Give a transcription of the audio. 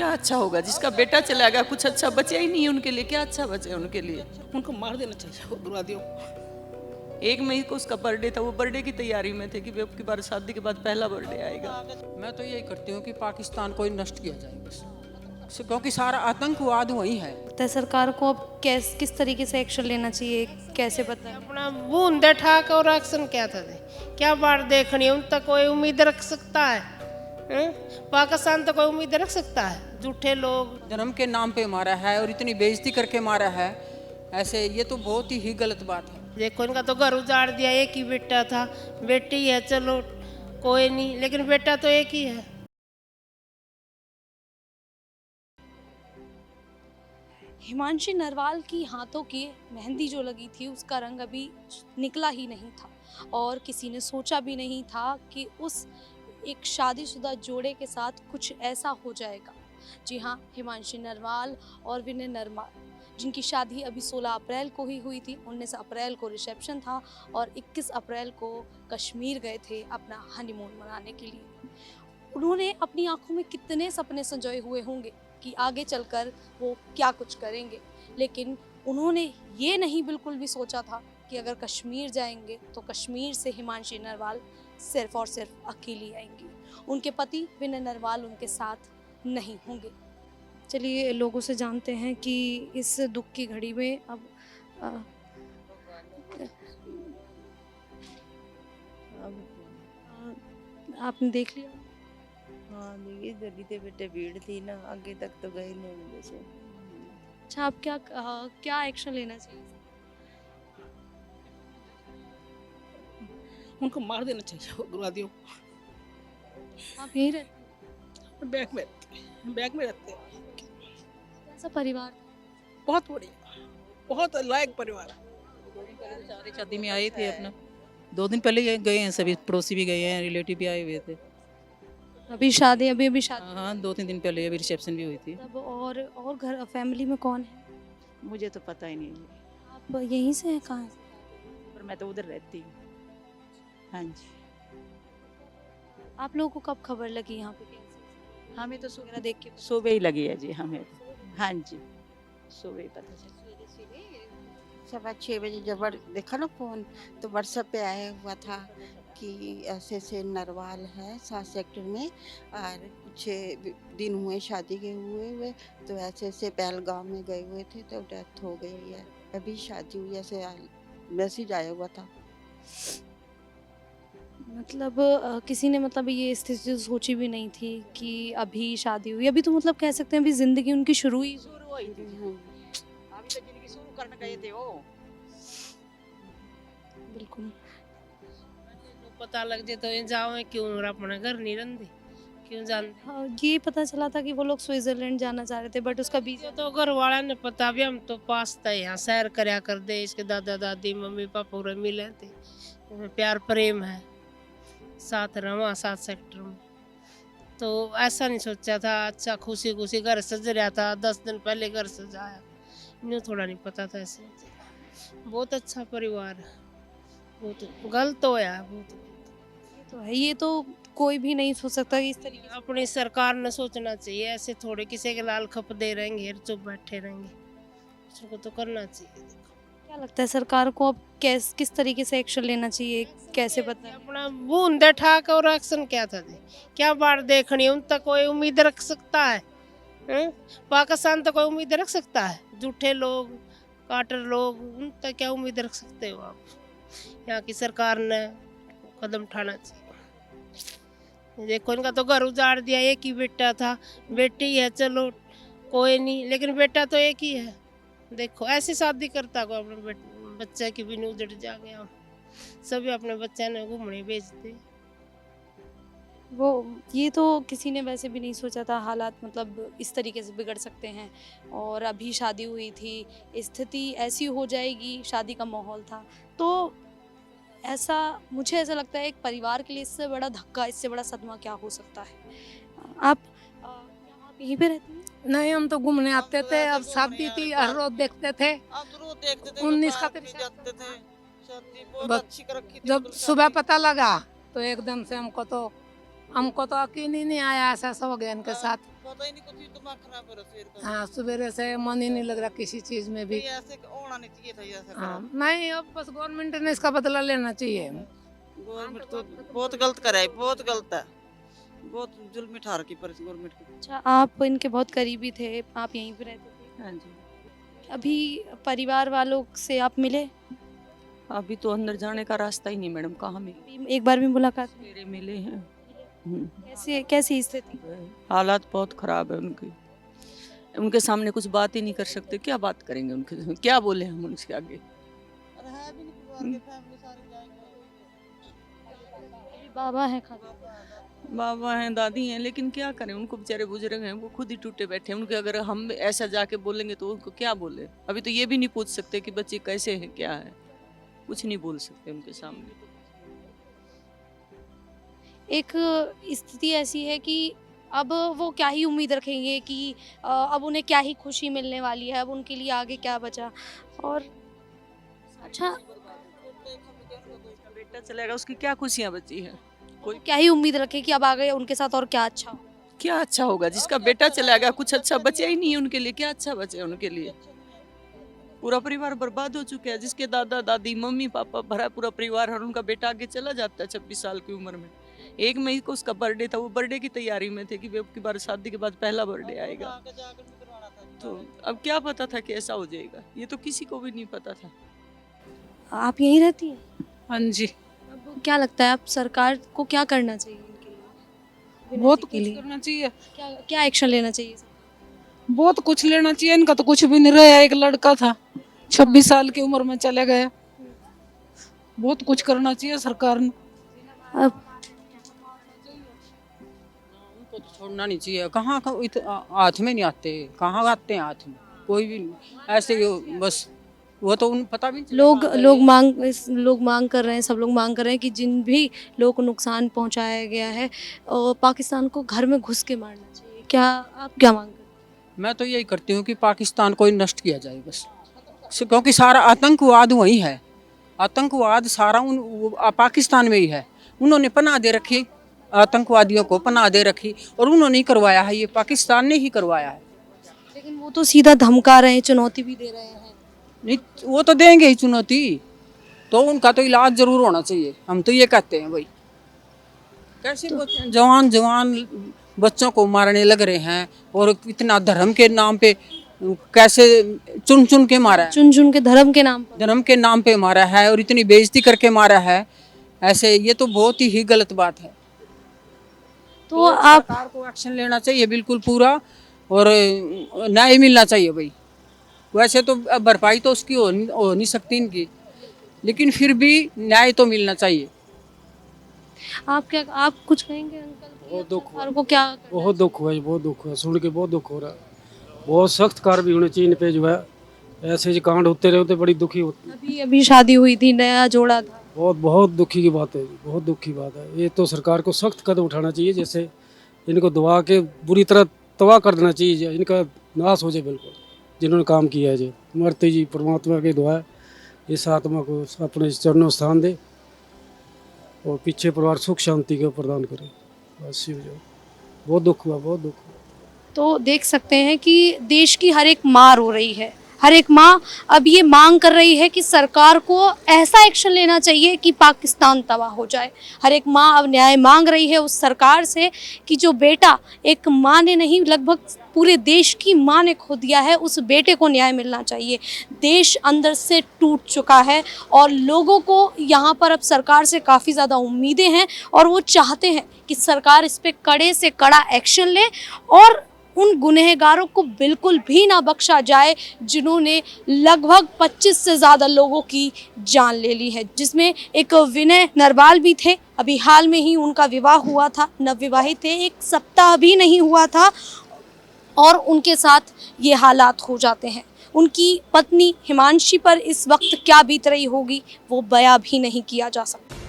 क्या अच्छा होगा? जिसका बेटा चला गया, कुछ अच्छा बचा ही नहीं है उनके लिए। क्या अच्छा बचे उनके लिए? उनको मार देना चाहिए उग्रवादियों को। 1 मई को उसका बर्थडे था, वो बर्थडे की तैयारी में थे कि अब की बार शादी के बाद पहला बर्थडे आएगा। मैं तो यही करती हूँ कि पाकिस्तान को ही नष्ट किया जाए बस, क्योंकि सारा आतंकवाद वही है। तो सरकार को अब किस तरीके से एक्शन लेना चाहिए, कैसे बताएं? अपना बूंद ठाक और एक्शन क्या था दे? क्या बात देखनी है? उन तक कोई उम्मीद रख सकता है? हैं? पाकिस्तान तो कोई उम्मीद रख सकता है? झूठे लोग जन्म के नाम पे मारा है और इतनी बेइज्जती करके मारा है, ऐसे ये तो बहुत ही गलत बात है। देखो, इनका तो घर उजाड़ दिया। एक ही बेटा था, बेटी है चलो कोई नहीं, लेकिन बेटा तो एक ही है। हिमांशी नरवाल की हाथों की मेहंदी जो लगी थी उसका रंग अभी निकला ही नहीं था, और किसी ने सोचा भी नहीं था कि उस एक शादीशुदा जोड़े के साथ कुछ ऐसा हो जाएगा। जी हाँ, हिमांशी नरवाल और विनय नरवाल, जिनकी शादी अभी 16 अप्रैल को ही हुई थी। 19 अप्रैल को रिसेप्शन था और 21 अप्रैल को कश्मीर गए थे अपना हनीमून मनाने के लिए। उन्होंने अपनी आंखों में कितने सपने संजोए हुए होंगे कि आगे चलकर वो क्या कुछ करेंगे, लेकिन उन्होंने ये नहीं बिल्कुल भी सोचा था कि अगर कश्मीर जाएंगे तो कश्मीर से हिमांशी नरवाल सिर्फ और सिर्फ अकेली आएंगी। उनके पति विनय नरवाल उनके साथ नहीं होंगे। चलिए लोगों से जानते हैं कि इस दुख की घड़ी में अब आपने देख लिया? हाँ देखिए, गली ते बेटे भीड़ थी ना, आगे तक तो गए नहीं होंगे से। अच्छा, आप क्या एक्शन लेना चाहिए? उनको मार देना चाहिए उग्रवादियों को। आप यहीं रहते हैं? बैग में रहते हैं। कैसा परिवार? बहुत बढ़िया, बहुत लायक परिवार। शादी में आए थे अपना, 2 दिन पहले ये गए हैं, सभी पड़ोसी भी गए हैं, रिलेटिव भी आए हुए थे। अभी शादी अभी शादी? हाँ 2-3 दिन पहले अभी रिसेप्शन भी हुई थी। तब और घर फैमिली में कौन है? मुझे तो पता ही नहीं है, आप यहीं से हैं? कहाँ से? पर मैं तो उधर रहती हूँ। हाँ जी, आप लोगों को कब खबर लगी यहाँ पे कैंसर हमें तो वगैरह देख के? सुबह ही लगी है जी हमें। हाँ जी, सुबह ही पता चला। 6:15 जब देखा ना फोन, तो व्हाट्सएप पे आया हुआ था कि ऐसे ऐसे नरवाल है 7 सेक्टर में, और कुछ दिन हुए शादी के हुए, तो ऐसे ऐसे पहलगाम में गए हुए थे तो डेथ हो गई है, अभी शादी हुई, ऐसे मैसेज आया हुआ था। मतलब किसी ने मतलब ये स्थिति सोची भी नहीं थी कि अभी शादी हुई। अभी तो मतलब कह सकते हैं अभी जिंदगी उनकी शुरू ही शुरू हुई थी, अभी तो जिंदगी शुरू करने गए थे वो। बिल्कुल। पता लग जाए तो जाओ, क्यों अपना घर नहीं रंदे, क्यों जानते? हाँ, ये पता चला था कि वो लोग स्विट्जरलैंड जाना चाह रहे थे, बट उसका ये वीजा तो घर वाला ने पता भी, हम तो पास था यहाँ सैर करया कर दे, इसके दादा दादी मम्मी पापा पूरे मिले थे, प्यार प्रेम है, साथ रहा 7 सेक्टर में, तो ऐसा नहीं सोचा था। अच्छा खुशी खुशी घर सज रहा था, 10 दिन पहले घर सजाया, इन्हें थोड़ा नहीं पता था ऐसे। बहुत अच्छा परिवार है, बहुत गलत होया है, बहुत तो है। ये तो कोई भी नहीं सोच सकता कि इस तरीके से। अपनी सरकार ने सोचना चाहिए, ऐसे थोड़े किसी के लाल खप दे रहेंगे चुप बैठे रहेंगे, उसको तो करना चाहिए। क्या लगता है सरकार को अब किस तरीके से एक्शन लेना चाहिए, कैसे बताएं? अपना बूंद ठाक और एक्शन क्या था दे? क्या बात देखनी है? उन तक कोई उम्मीद रख सकता है? हैं? पाकिस्तान तक कोई उम्मीद रख सकता है? झूठे लोग, काटर लोग, उन तक क्या उम्मीद रख सकते हो आप? यहाँ की सरकार ने कदम उठाना चाहिए। देखो, इनका तो घर उजाड़ दिया। एक ही बेटा था, बेटी है चलो कोई नहीं, लेकिन बेटा तो एक ही है। देखो ऐसी शादी करता को अपने बच्चे की भी नहीं उजड़ जा गया, सभी अपने बच्चे ने घूमने भेजते। वो ये तो किसी ने वैसे भी नहीं सोचा था हालात मतलब इस तरीके से बिगड़ सकते हैं। और अभी शादी हुई थी, स्थिति ऐसी हो जाएगी, शादी का माहौल था, तो ऐसा मुझे ऐसा लगता है एक परिवार के लिए इससे बड़ा धक्का, इससे बड़ा सदमा क्या हो सकता है। आप यहीं पे रहते हैं? नहीं, हम तो घूमने आते थे, अब शादी थी हर रोज देखते थे। 19 का जब सुबह पता लगा तो एकदम से हमको तो यकीन ही नहीं आया ऐसा ऐसा हो गया इनके साथ। पता ही नहीं कुछ, दिमाग खराब हो रहा है। हाँ सवेरे से मन ही नहीं लग रहा किसी चीज में भी। ऐसे होना नहीं चाहिए था, ऐसा हाँ नहीं, अब बस गवर्नमेंट ने इसका बदला लेना चाहिए। गवर्नमेंट तो बहुत गलत कर रहा है, बहुत गलत है, बहुत जुल्म ठा रखी पर गवर्नमेंट की। अच्छा, आप इनके बहुत करीबी थे, आप यहीं पे रहते थे। हाँ जी। अभी परिवार वालों से आप मिले? अभी तो अंदर जाने का रास्ता ही नहीं मैडम, कहाँ मिले? एक बार भी मुलाकात नहीं? मेरे मिले हैं। कैसी स्थिति? हालात बहुत खराब है उनकी, उनके सामने कुछ बात ही नहीं कर सकते। क्या बात करेंगे उनके, क्या बोले हम उनके आगे? बाबा है खाली? बाबा हैं, दादी हैं, लेकिन क्या करें, उनको बेचारे बुजुर्ग हैं, वो खुद ही टूटे बैठे हैं। उनके अगर हम ऐसा जाके बोलेंगे तो उनको क्या बोले? अभी तो ये भी नहीं पूछ सकते कि बच्चे कैसे हैं, क्या है, कुछ नहीं बोल सकते उनके सामने। एक स्थिति ऐसी है कि अब वो क्या ही उम्मीद रखेंगे कि अब उन्हें क्या ही खुशी मिलने वाली है, अब उनके लिए आगे क्या बचा। और अच्छा, बेटा चलेगा, उसकी क्या खुशियाँ बची है? कोई क्या ही उम्मीद रखे कि अब आगे उनके साथ और क्या अच्छा हो। क्या अच्छा होगा? जिसका बेटा चला गया, कुछ अच्छा बचा ही नहीं है उनके लिए। क्या अच्छा बचे उनके लिए? पूरा परिवार बर्बाद हो चुका है। जिसके दादा दादी मम्मी पापा भरा पूरा परिवार, और उनका बेटा आगे चला जाता है 26 साल की उम्र में। 1 मई को उसका बर्थडे था, वो बर्थडे की तैयारी में थे कि अब की बार शादी के बाद पहला बर्थडे आएगा। तो अब क्या पता था कि ऐसा हो जाएगा, ये तो किसी को भी नहीं पता था। आप यहीं रहती हैं? हाँ जी, अब क्या लगता है, आप सरकार को क्या करना चाहिए इनके लिए? बहुत के कुछ लिए करना चाहिए, क्या क्या एक्शन लेना चाहिए? बहुत कुछ लेना चाहिए। इनका तो कुछ भी नहीं रहा। एक लड़का था 26 साल की उम्र में चले गया। बहुत कुछ करना चाहिए सरकार ने। अब उनको तो छोड़ना नहीं चाहिए। कहाँ हाथ में नहीं आते, कहाँ आते हैं हाथ में? कोई भी नहीं। ऐसे ही बस, वो तो उन पता भी नहीं चलता। लोग मांग कर रहे हैं, सब लोग मांग कर रहे हैं कि जिन भी लोगों को नुकसान पहुंचाया गया है, पाकिस्तान को घर में घुस के मारना चाहिए। क्या आप क्या मांग करते हैं? मैं तो यही करती हूँ कि पाकिस्तान को ही नष्ट किया जाए बस, क्योंकि सारा आतंकवाद वही है। आतंकवाद सारा पाकिस्तान में ही है। उन्होंने पनाह दे रखी, आतंकवादियों को पनाह दे रखी, और उन्होंने ही करवाया है, ये पाकिस्तान ने ही करवाया है। लेकिन वो तो सीधा धमका रहे हैं, चुनौती भी दे रहे हैं। नहीं, वो तो देंगे ही चुनौती, तो उनका तो इलाज जरूर होना चाहिए। हम तो ये कहते हैं भाई, कैसे जवान बच्चों को मारने लग रहे हैं, और इतना धर्म के नाम पे कैसे चुन चुन के मारा है, चुन के धर्म के नाम पे मारा है, और इतनी बेइज्जती करके मारा है ऐसे। ये तो बहुत ही गलत बात है। तो आप सरकार को एक्शन लेना चाहिए बिल्कुल पूरा, और न्याय मिलना चाहिए भाई। वैसे तो भरपाई तो उसकी हो नहीं सकती इनकी, लेकिन फिर भी न्याय तो मिलना चाहिए। आप कुछ कहेंगे अंकल? बहुत दुख हुआ, को क्या बहुत दुख हुआ, बहुत दुख हुआ, सुन के बहुत दुख हो रहा है। बहुत सख्त कार्रवाई होनी चाहिए इन पे, जो है ऐसे जो कांड होते रहे तो बड़ी दुखी होती। अभी शादी हुई थी, नया जोड़ा था। बहुत दुखी की बात है, बहुत दुख की बात है। ये तो सरकार को सख्त कदम उठाना चाहिए, जैसे इनको दबा के बुरी तरह तबाह कर देना चाहिए, इनका नाश हो जाए बिल्कुल। जिन्होंने काम किया है, जो मरते जी परमात्मा की दुआ है इस आत्मा को अपने चरणों स्थान दे, और पीछे परिवार सुख शांति का प्रदान करे। बस ये बहुत दुख हुआ, बहुत दुख हुआ। तो देख सकते हैं कि देश की हर एक माँ रो रही है। हर एक माँ अब ये मांग कर रही है कि सरकार को ऐसा एक्शन लेना चाहिए कि पाकिस्तान तबाह हो जाए। हर एक माँ अब न्याय मांग रही है उस सरकार से कि जो बेटा एक माँ ने नहीं, लगभग पूरे देश की माँ ने खो दिया है, उस बेटे को न्याय मिलना चाहिए। देश अंदर से टूट चुका है, और लोगों को यहाँ पर अब सरकार से काफ़ी ज़्यादा उम्मीदें हैं, और वो चाहते हैं कि सरकार इस पर कड़े से कड़ा एक्शन ले, और उन गुनहगारों को बिल्कुल भी ना बख्शा जाए जिन्होंने लगभग 25 से ज़्यादा लोगों की जान ले ली है, जिसमें एक विनय नरवाल भी थे। अभी हाल में ही उनका विवाह हुआ था, नवविवाहित थे, 1 सप्ताह भी नहीं हुआ था, और उनके साथ ये हालात हो जाते हैं। उनकी पत्नी हिमांशी पर इस वक्त क्या बीत रही होगी वो बयां भी नहीं किया जा सकता।